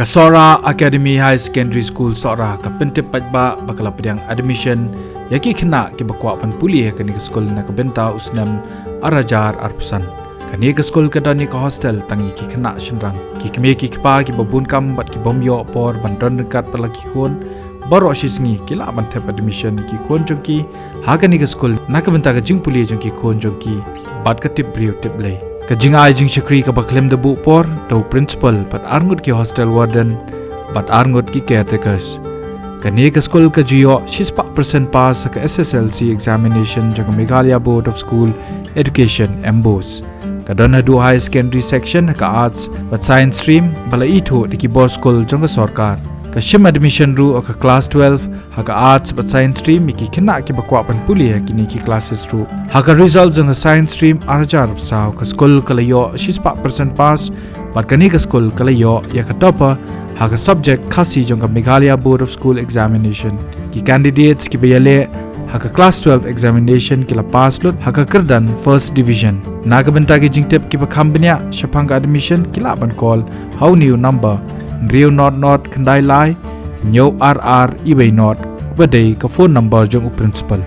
Sohra Academy High Secondary School Sohra ka pentip pajba bakala Pdiang admission yaki kena ki bakwa pan pulih kani ke skol na ka benta usnam arajar arpusan kani ke skol ka dani ka hostel tangi ki kena shinrang ki kme ki kpa ki babun kam bat ki bomyo por bandon dekat pelaki kon baro shisngi kila ban tep admission ki kon jongki ha kani ke skol na ka benta ka jing pulih jongki kon jongki bat ka tip briu tip lay ka jingai Jingshakri ka baklem de bu por to principal pat arngut ki hostel warden pat arngut ki caretakers kani ka school ka jiyo 6% pass ka SSLC examination jang Meghalaya Board of School Education MBOS ka don hadu high secondary section ka arts pat science stream bala itho diki board school jang sarkar ka shim admission ru ka class 12 haka arts but science stream ki kena ki bakwa pan puli kini ki classes ru haka results in the science stream arjar sao ka school kalayo 6% pass but kani ka school kalayo ya ka topa haka subject khasi jong ka Meghalaya Board of School Examination ki candidates ki bayale haka class 12 examination ki la pass lut haka kerdan first division naga benta ki jingtep ki bakhambnya shapang admission ki la ban call how new number Rio not kandai lai Nyo RR Iway not Badai ka phone number jong principal